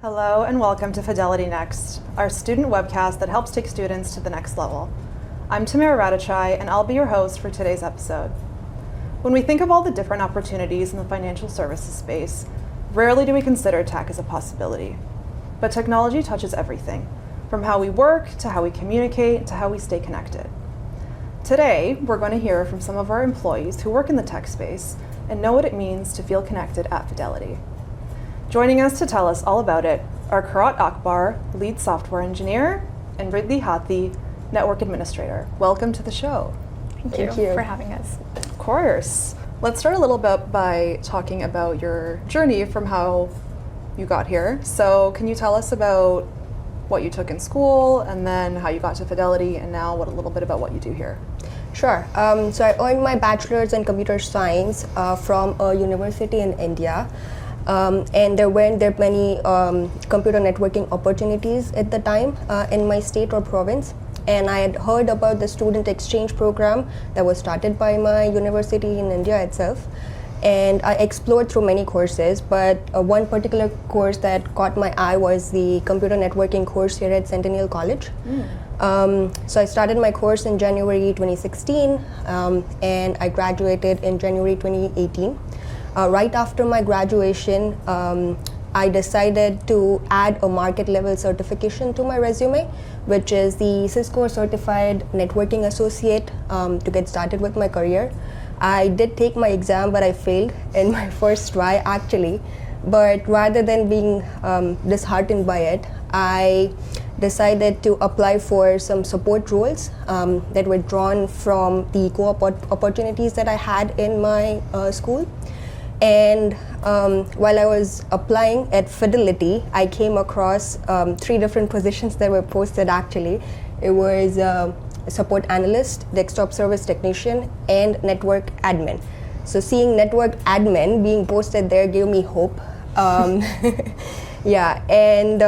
Hello and welcome to FidelityNext, our student webcast that helps take students to the next level. I'm Tamara Radachai and I'll be your host for today's episode. When we think of all the different opportunities in the financial services space, rarely do we consider tech as a possibility. But technology touches everything, from how we work to how we communicate to how we stay connected. Today, we're going to hear from some of our employees who work in the tech space and know what it means to feel connected at Fidelity. Joining us to tell us all about it are Quratulann Akbar, lead software engineer, and Riddhi Hathi, network administrator. Welcome to the show. Thank you for having us. Of course. Let's start a little bit by talking about your journey from how you got here. So can you tell us about what you took in school and then how you got to Fidelity and now a little bit about what you do here? Sure. So I earned my bachelor's in computer science from a university in India. And there weren't that many computer networking opportunities at the time in my state or province. And I had heard about the student exchange program that was started by my university in India itself. And I explored through many courses, but one particular course that caught my eye was the computer networking course here at Centennial College. So I started my course in January 2016, and I graduated in January 2018. Right after my graduation, I decided to add a market level certification to my resume, which is the Cisco Certified Networking Associate, to get started with my career. I did take my exam, but I failed in my first try actually. But rather than being disheartened by it, I decided to apply for some support roles that were drawn from the co-op opportunities that I had in my school. And while I was applying at Fidelity, I came across 3 different positions that were posted actually. It was support analyst, desktop service technician, and network admin. So seeing network admin being posted there gave me hope. Yeah, and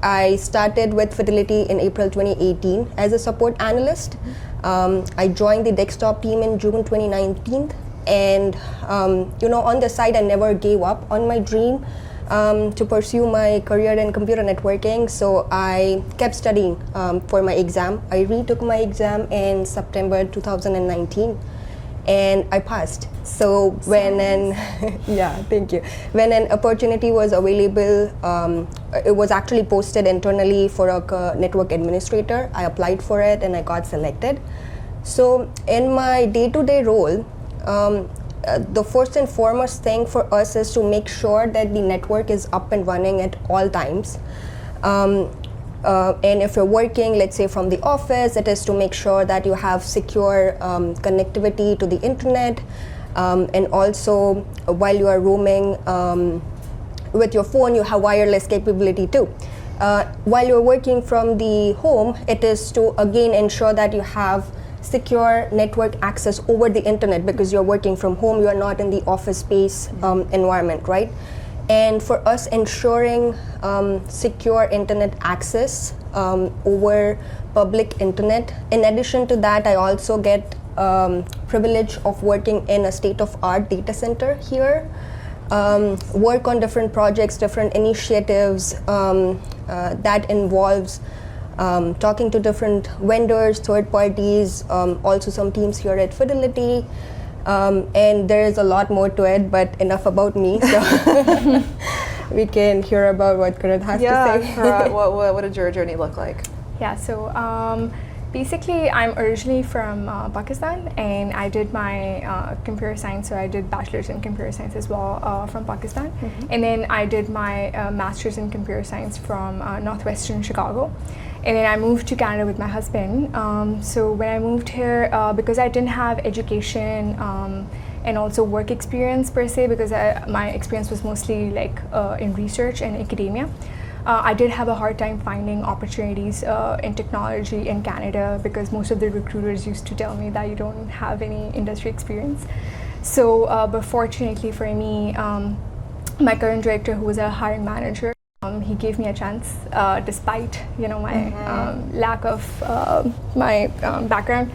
I started with Fidelity in April 2018 as a support analyst. I joined the desktop team in June 2019. And on the side, I never gave up on my dream to pursue my career in computer networking. So I kept studying for my exam. I retook my exam in September 2019, and I passed. So when an opportunity was available, it was actually posted internally for a network administrator. I applied for it and I got selected. So in my day-to-day role, the first and foremost thing for us is to make sure that the network is up and running at all times. And if you're working, let's say from the office, it is to make sure that you have secure connectivity to the internet. And also, while you are roaming with your phone, you have wireless capability too. While you're working from the home, it is to again ensure that you have secure network access over the internet because you're working from home, you are not in the office space environment, right? And for us, ensuring secure internet access over public internet. In addition to that, I also get privilege of working in a state-of-art data center here, work on different projects, different initiatives that involves talking to different vendors, third parties, also some teams here at Fidelity, and there is a lot more to it, but enough about me, so we can hear about what Quratulann has to say. Yeah, what did your journey look like? Yeah, so basically I'm originally from Pakistan, and I did my computer science, so I did bachelor's in computer science as well from Pakistan. And then I did my master's in computer science from Northwestern Chicago. And then I moved to Canada with my husband. So when I moved here, because I didn't have education and also work experience per se, because my experience was mostly like in research and academia, I did have a hard time finding opportunities in technology in Canada because most of the recruiters used to tell me that you don't have any industry experience. So, but fortunately for me, my current director, who was a hiring manager, he gave me a chance despite my lack of my background.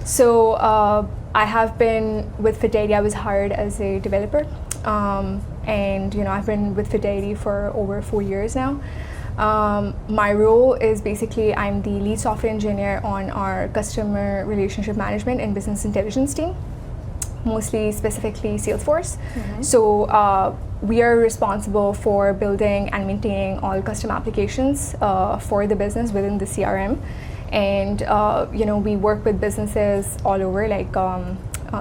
So I have been with Fidelity. I was hired as a developer. and I've been with Fidelity for over 4 years now. My role is basically I'm the lead software engineer on our customer relationship management and business intelligence team, mostly specifically Salesforce. So we are responsible for building and maintaining all custom applications for the business within the CRM. And we work with businesses all over, like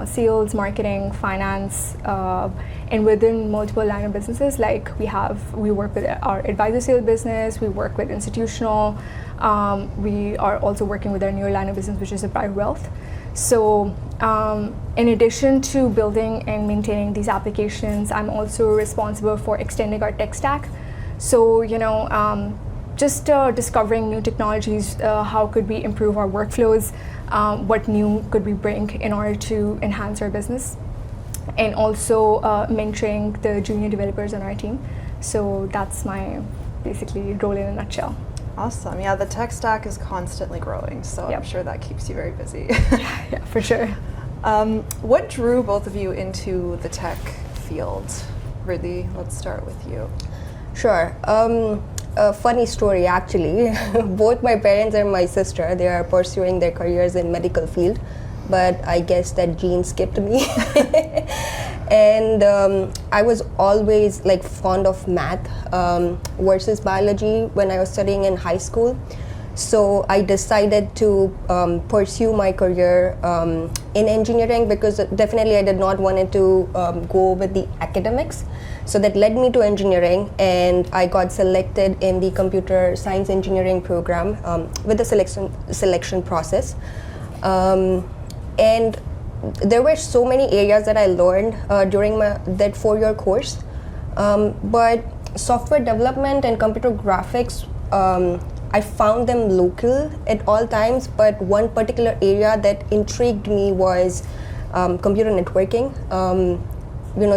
sales, marketing, finance, and within multiple line of businesses. Like we work with our advisor sales business, we work with institutional, we are also working with our newer line of business, which is a private wealth. So in addition to building and maintaining these applications, I'm also responsible for extending our tech stack. So just discovering new technologies, how could we improve our workflows, what new could we bring in order to enhance our business, and also mentoring the junior developers on our team. So that's my basically role in a nutshell. Awesome. Yeah, the tech stack is constantly growing, so I'm sure that keeps you very busy. Yeah, for sure. What drew both of you into the tech field? Riddhi, let's start with you. Sure. A funny story, actually. Both my parents and my sister, they are pursuing their careers in medical field, but I guess that gene skipped me. And I was always fond of math versus biology when I was studying in high school. So I decided to pursue my career in engineering, because definitely I did not want to go with the academics. So that led me to engineering, and I got selected in the computer science engineering program with the selection process. And there were so many areas that I learned during that 4-year course. But software development and computer graphics, I found them local at all times, but one particular area that intrigued me was computer networking.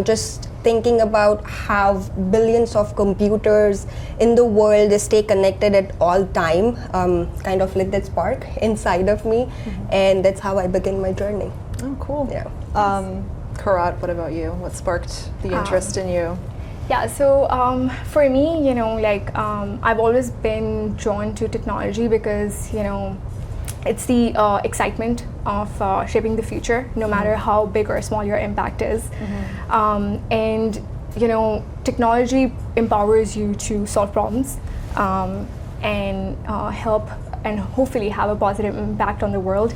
Just thinking about how billions of computers in the world stay connected at all time kind of lit that spark inside of me, and that's how I began my journey. Oh, cool. Yeah. Qurat, what about you? What sparked the interest in you? Yeah, so for me, I've always been drawn to technology because, it's the excitement of shaping the future, no matter how big or small your impact is. And, technology empowers you to solve problems and help and hopefully have a positive impact on the world.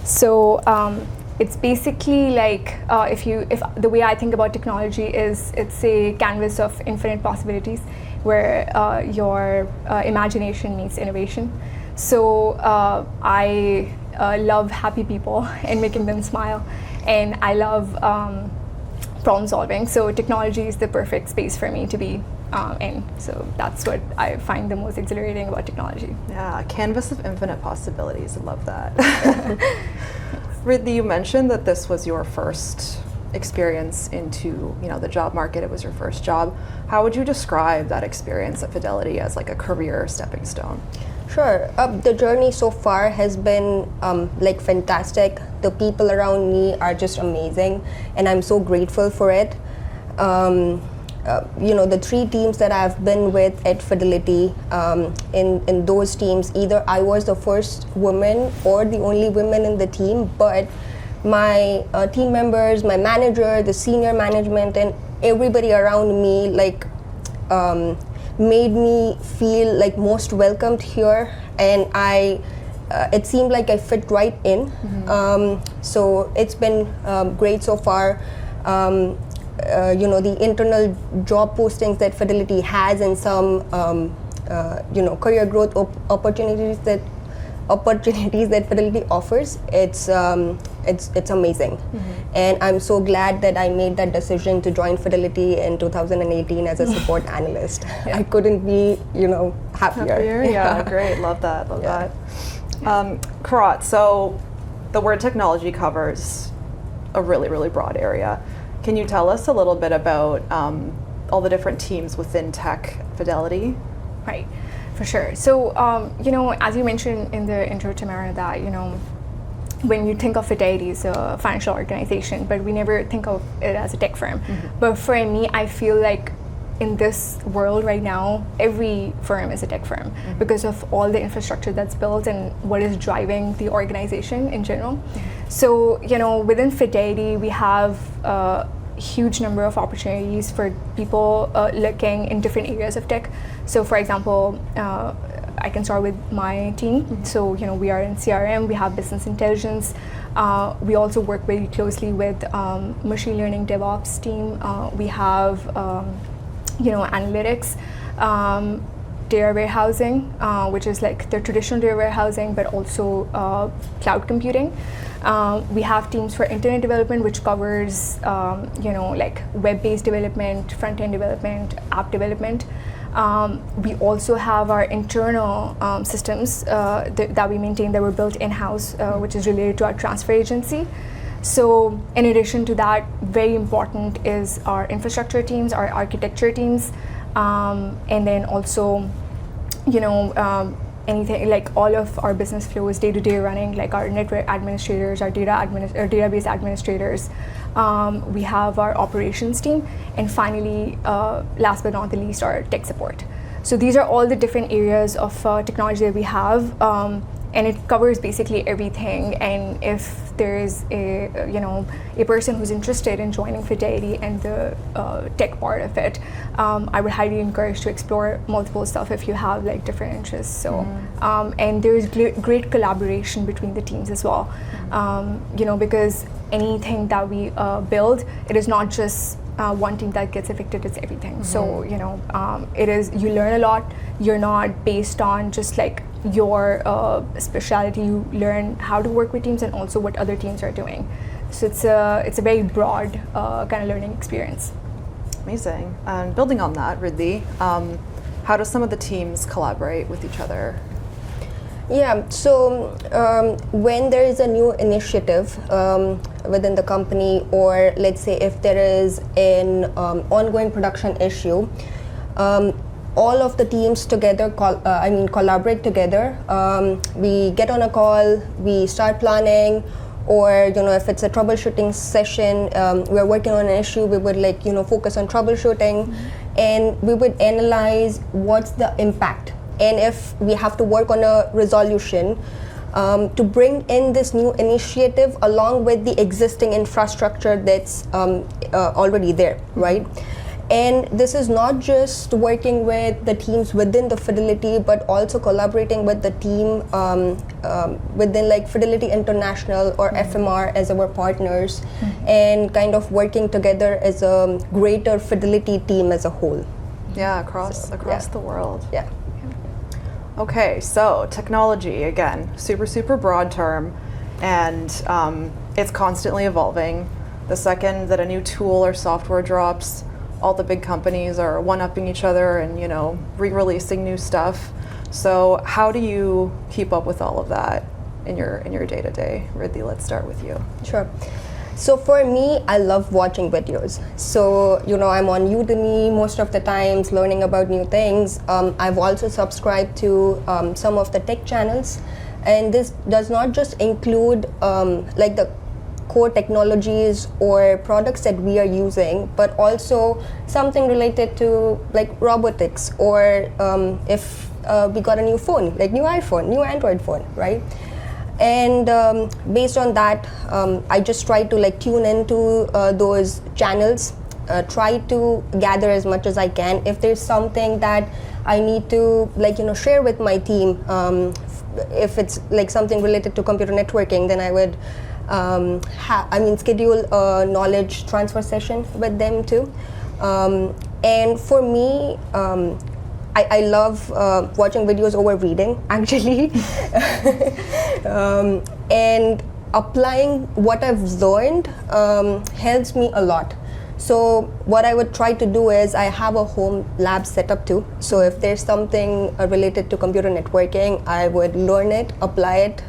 So it's basically if the way I think about technology is it's a canvas of infinite possibilities where your imagination meets innovation. So I love happy people and making them smile, and I love problem solving. So technology is the perfect space for me to be in. So that's what I find the most exhilarating about technology. Yeah, a canvas of infinite possibilities. I love that. Riddhi, you mentioned that this was your first experience into the job market. It was your first job. How would you describe that experience at Fidelity as a career stepping stone? Sure. The journey so far has been fantastic. The people around me are just amazing, and I'm so grateful for it. The 3 teams that I've been with at Fidelity, in those teams, either I was the first woman or the only woman in the team, but my team members, my manager, the senior management, and everybody around me made me feel most welcomed here, and it seemed like I fit right in. So it's been great so far. The internal job postings that Fidelity has, and some career growth opportunities that Fidelity offers, it's amazing. And I'm so glad that I made that decision to join Fidelity in 2018 as a support analyst. I couldn't be happier. Yeah, great. Love that. Love that. Qurat, so the word technology covers a really, really broad area. Can you tell us a little bit about all the different teams within tech Fidelity? Right, for sure. So, as you mentioned in the intro, Tamara, that, when you think of Fidelity as a financial organization, but we never think of it as a tech firm. But for me, I feel like in this world right now, every firm is a tech firm because of all the infrastructure that's built and what is driving the organization in general. So, within Fidelity, we have a huge number of opportunities for people looking in different areas of tech. So, for example, I can start with my team. So, we are in CRM, we have business intelligence. We also work very closely with machine learning DevOps team. We have, analytics, data warehousing, which is like the traditional data warehousing, but also cloud computing. We have teams for internet development, which covers, like web-based development, front-end development, app development. We also have our internal systems that we maintain that were built in-house, which is related to our transfer agency. So in addition to that, very important is our infrastructure teams, our architecture teams, and then also, anything like all of our business flows, day-to-day running, like our network administrators, our database administrators. We have our operations team, and finally, last but not the least, our tech support. So these are all the different areas of technology that we have, and it covers basically everything. And if there is a person who's interested in joining Fidelity and the tech part of it, I would highly encourage to explore multiple stuff if you have like different interests. So and there is great collaboration between the teams as well. Because anything that we build, it is not just one team that gets affected, it's everything. So it is, you learn a lot. You're not based on just like your specialty. You learn how to work with teams and also what other teams are doing. So it's a very broad kind of learning experience. Amazing. And building on that, Riddhi, how do some of the teams collaborate with each other? Yeah, so when there is a new initiative within the company, or let's say if there is an ongoing production issue, all of the teams together, collaborate together. We get on a call, we start planning, or if it's a troubleshooting session, we're working on an issue, we would focus on troubleshooting, and we would analyze what's the impact, and if we have to work on a resolution to bring in this new initiative along with the existing infrastructure that's already there, right? And this is not just working with the teams within the Fidelity, but also collaborating with the team within like Fidelity International or FMR as our partners, and kind of working together as a greater Fidelity team as a whole. Yeah, across the world. Yeah. Okay, so technology, again, super broad term, and it's constantly evolving. The second that a new tool or software drops, all the big companies are one-upping each other and re-releasing new stuff. So how do you keep up with all of that in your day-to-day? Riddhi, let's start with you. Sure. So for me, I love watching videos. So I'm on Udemy most of the times, learning about new things. I've also subscribed to some of the tech channels, and this does not just include like the core technologies or products that we are using, but also something related to like robotics, or if we got a new phone, like new iPhone, new Android phone, right? And based on that, I just try to like tune into those channels, try to gather as much as I can. If there's something that I need to share with my team, if it's like something related to computer networking, then I would schedule a knowledge transfer session with them too. And for me, I love watching videos over reading, actually. And applying what I've learned helps me a lot. So what I would try to do is I have a home lab set up too. So if there's something related to computer networking, I would learn it, apply it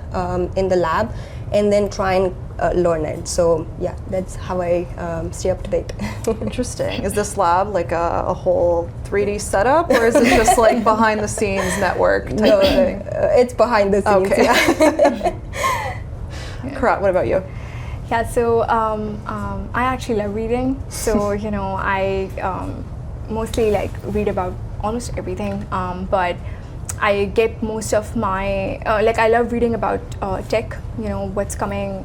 in the lab, and then try and learn it. So yeah, that's how I stay up to date. Interesting. Is this lab like a whole 3D setup, or is it just like behind the scenes network type of thing? It's behind the scenes. Okay. Yeah. Qurat, what about you? Yeah, so I actually love reading. So I mostly like read about almost everything, but I get most of my I love reading about tech. What's coming,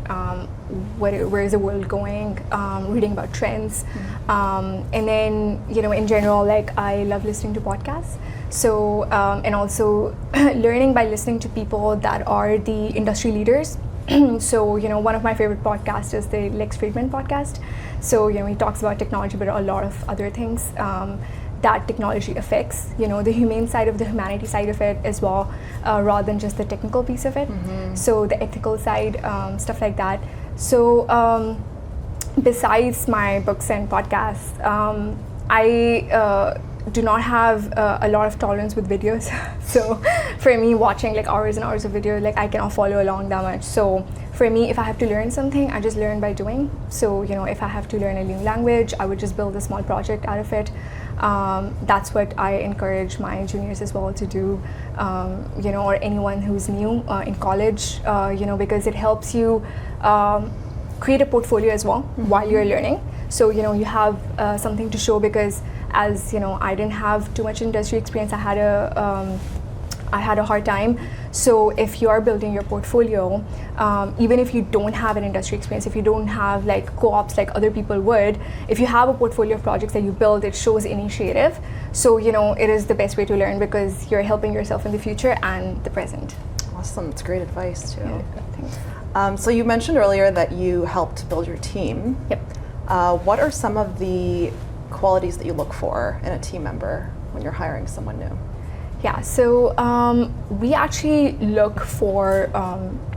where is the world going? Reading about trends, and then in general, like I love listening to podcasts. So and also learning by listening to people that are the industry leaders. So one of my favorite podcasts is the Lex Friedman podcast. So he talks about technology, but a lot of other things that technology affects, the humane side of the humanity side of it as well, rather than just the technical piece of it. So the ethical side, stuff like that. So besides my books and podcasts, I do not have a lot of tolerance with videos. So for me, watching like hours and hours of video, like I cannot follow along that much. So for me, if I have to learn something, I just learn by doing. So if I have to learn a new language, I would just build a small project out of it. That's what I encourage my juniors as well to do, or anyone who's new in college, because it helps you create a portfolio as well while you're learning. So you have something to show, because as I didn't have too much industry experience, I had a hard time. So if you are building your portfolio, even if you don't have an industry experience, if you don't have like co-ops like other people would, if you have a portfolio of projects that you build, it shows initiative. So it is the best way to learn, because you're helping yourself in the future and the present. Awesome, that's great advice too. Yeah, thanks. So you mentioned earlier that you helped build your team. Yep. What are some of the qualities that you look for in a team member when you're hiring someone new? Yeah, so we actually look for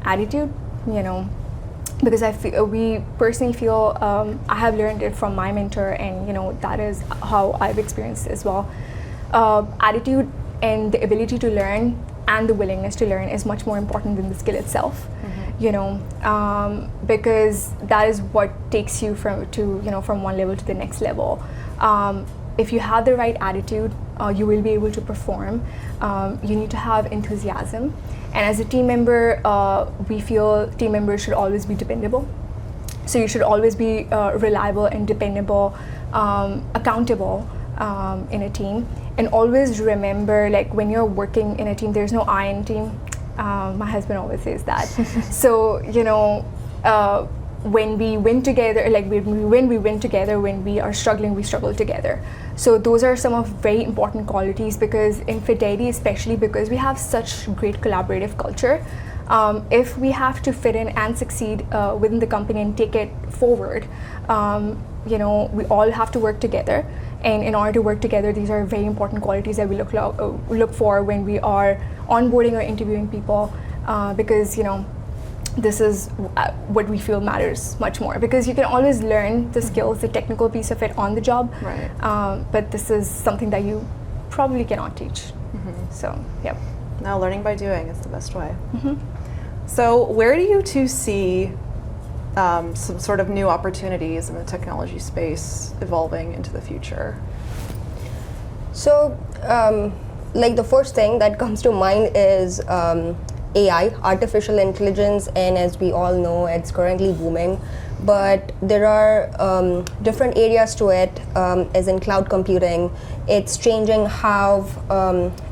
attitude, because we personally feel, I have learned it from my mentor, and that is how I've experienced as well. Attitude and the ability to learn and the willingness to learn is much more important than the skill itself. Because that is what takes you from one level to the next level. If you have the right attitude, you will be able to perform. You need to have enthusiasm. And as a team member, we feel team members should always be dependable. So you should always be reliable and dependable, accountable in a team. And always remember, like when you're working in a team, there's no I in team. My husband always says that. So, when we win together, like when we win together, when we are struggling, we struggle together. So those are some of very important qualities, because in Fidelity, especially because we have such great collaborative culture, if we have to fit in and succeed within the company and take it forward, we all have to work together. And in order to work together, these are very important qualities that we look for when we are onboarding or interviewing people, because this is what we feel matters much more, because you can always learn the skills, the technical piece of it on the job, right. But this is something that you probably cannot teach. So, yep. Now, learning by doing is the best way. So where do you two see some sort of new opportunities in the technology space evolving into the future? So, like the first thing that comes to mind is AI, artificial intelligence, and as we all know, it's currently booming. But there are different areas to it, as in cloud computing. It's changing how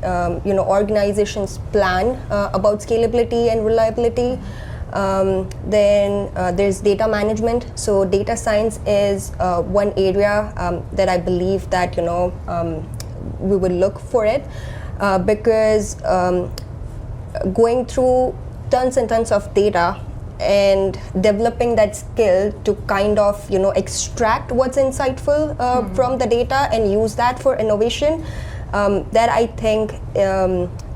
organizations plan about scalability and reliability. Then there's data management. So data science is one area that I believe that we would look for it, because going through tons and tons of data and developing that skill to kind of extract what's insightful from the data and use that for innovation, that I think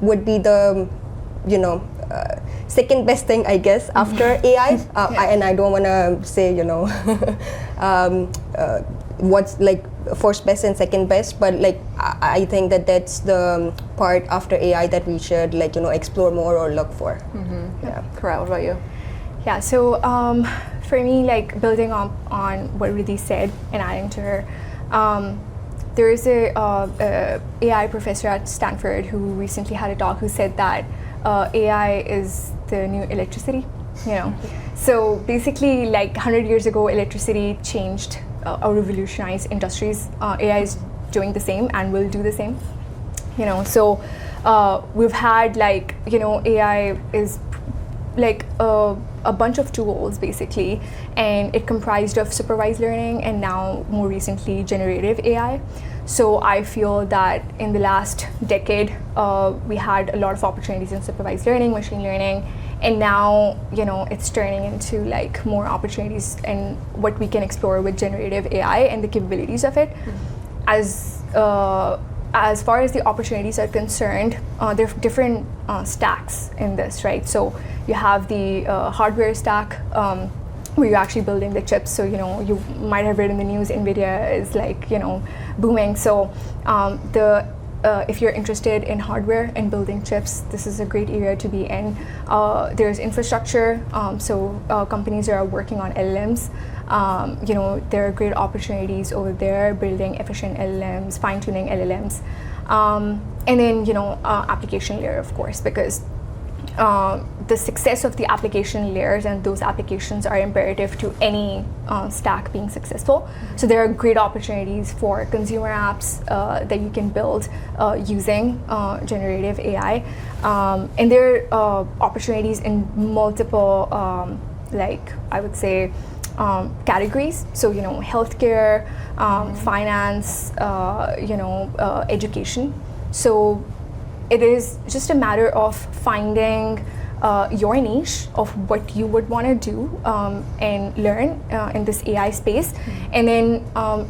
would be the second best thing, I guess, after AI. And I don't want to say what's like first best and second best, but like I think that that's the part after AI that we should explore more or look for. Yeah. Qurat, what about you? Yeah, so for me, like building on what Riddhi said and adding to her, there is a AI professor at Stanford who recently had a talk who said that AI is the new electricity. So basically, like 100 years ago, electricity changed or revolutionized industries. AI is doing the same and will do the same. So we've had AI is like a bunch of tools basically, and it comprised of supervised learning and now more recently generative AI. So I feel that in the last decade we had a lot of opportunities in supervised learning, machine learning, and now it's turning into like more opportunities and what we can explore with generative AI and the capabilities of it. As far as the opportunities are concerned, there are different stacks in this, right? So you have the hardware stack where you're actually building the chips. So you might have read in the news, NVIDIA is like booming. So if you're interested in hardware and building chips, this is a great area to be in. There's infrastructure, so companies that are working on LLMs. There are great opportunities over there, building efficient LLMs, fine-tuning LLMs. And then, application layer, of course, because the success of the application layers and those applications are imperative to any stack being successful. So there are great opportunities for consumer apps that you can build using generative AI. And there are opportunities in multiple, I would say, categories. So healthcare, finance, education. So it is just a matter of finding your niche of what you would want to do and learn in this AI space, and then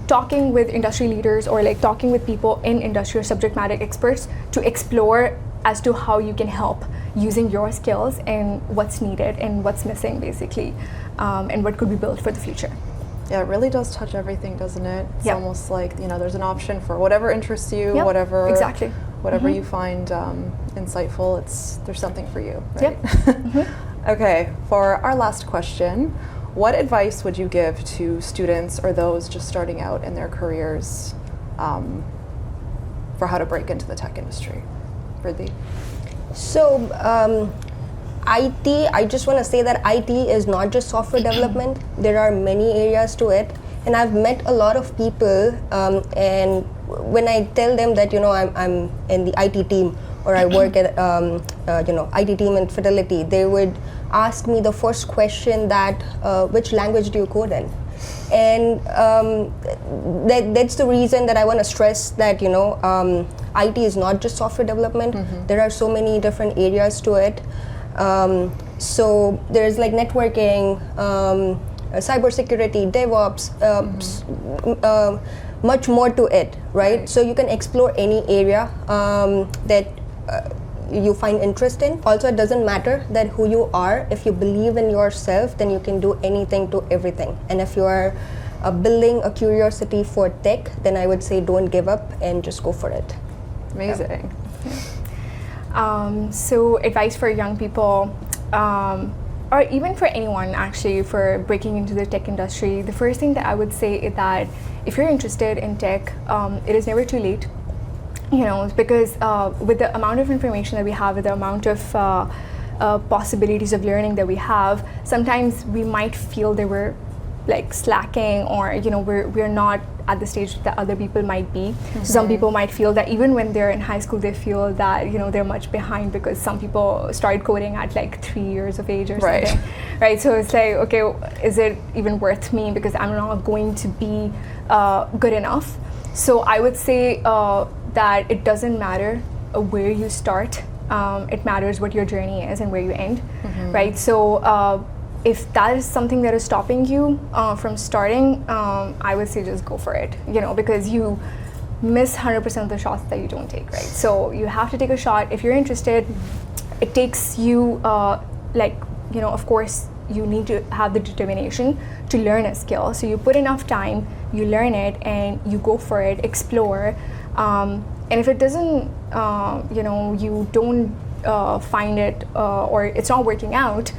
talking with industry leaders or like talking with people in industry or subject matter experts to explore as to how you can help using your skills and what's needed and what's missing basically, and what could be built for the future. Yeah, it really does touch everything, doesn't it? It's Yeah. almost like, there's an option for whatever interests you, Yeah, whatever exactly. you find insightful, there's something for you, right? Yep. Okay, for our last question, what advice would you give to students or those just starting out in their careers for how to break into the tech industry? Riddhi? So IT, I just want to say that IT is not just software development. There are many areas to it, and I've met a lot of people, and when I tell them that I'm in the IT team or I work at IT team in Fidelity, they would ask me the first question that which language do you code in? And that's the reason that I want to stress that IT is not just software development. There are so many different areas to it. So there's like networking, cybersecurity, DevOps, much more to it, right? So you can explore any area that you find interest in. Also, it doesn't matter that who you are. If you believe in yourself, then you can do anything to everything. And if you are building a curiosity for tech, then I would say don't give up and just go for it. Amazing. So advice for young people, or even for anyone actually, for breaking into the tech industry, the first thing that I would say is that if you're interested in tech, it is never too late. Because with the amount of information that we have, with the amount of possibilities of learning that we have, sometimes we might feel that we're like slacking, or we're not at the stage that other people might be. So some people might feel that even when they're in high school, they feel that they're much behind because some people started coding at like 3 years of age or something, right? So it's like, okay, is it even worth me because I'm not going to be good enough? So I would say that it doesn't matter where you start. It matters what your journey is and where you end, right? So if that is something that is stopping you from starting, I would say just go for it, because you miss 100% of the shots that you don't take, right? So you have to take a shot. If you're interested, it takes you, of course, you need to have the determination to learn a skill. So you put enough time, you learn it, and you go for it, explore. And if it doesn't, you don't find it or it's not working out,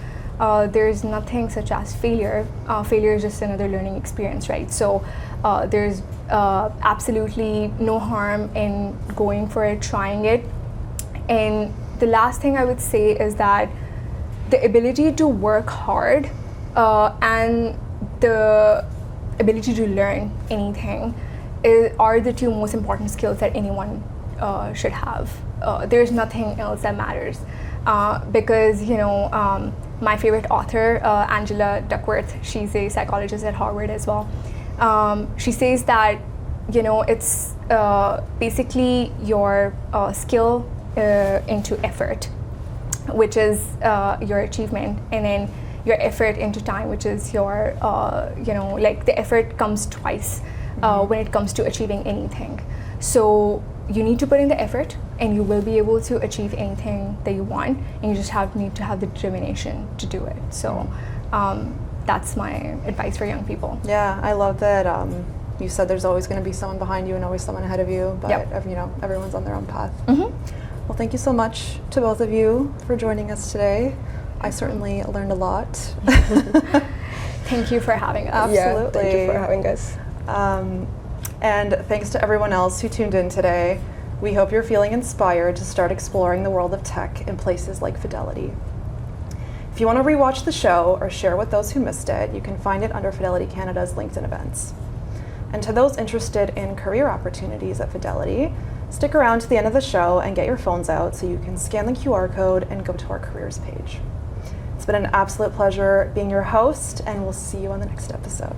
there's nothing such as failure. Failure is just another learning experience, right? So there's absolutely no harm in going for it, trying it. And the last thing I would say is that the ability to work hard and the ability to learn anything are the two most important skills that anyone should have. There's nothing else that matters because, my favorite author, Angela Duckworth, she's a psychologist at Harvard as well. She says that, it's basically your skill into effort, which is your achievement, and then your effort into time, which is your, the effort comes twice when it comes to achieving anything. So you need to put in the effort and you will be able to achieve anything that you want, and you just need to have the determination to do it. So that's my advice for young people. Yeah, I love that you said there's always going to be someone behind you and always someone ahead of you, but everyone's on their own path. Well, thank you so much to both of you for joining us today. I certainly learned a lot. Thank you for having us. Absolutely. Yeah, thank you for having us. And thanks to everyone else who tuned in today. We hope you're feeling inspired to start exploring the world of tech in places like Fidelity. If you want to rewatch the show or share with those who missed it, you can find it under Fidelity Canada's LinkedIn events. And to those interested in career opportunities at Fidelity, stick around to the end of the show and get your phones out so you can scan the QR code and go to our careers page. It's been an absolute pleasure being your host, and we'll see you on the next episode.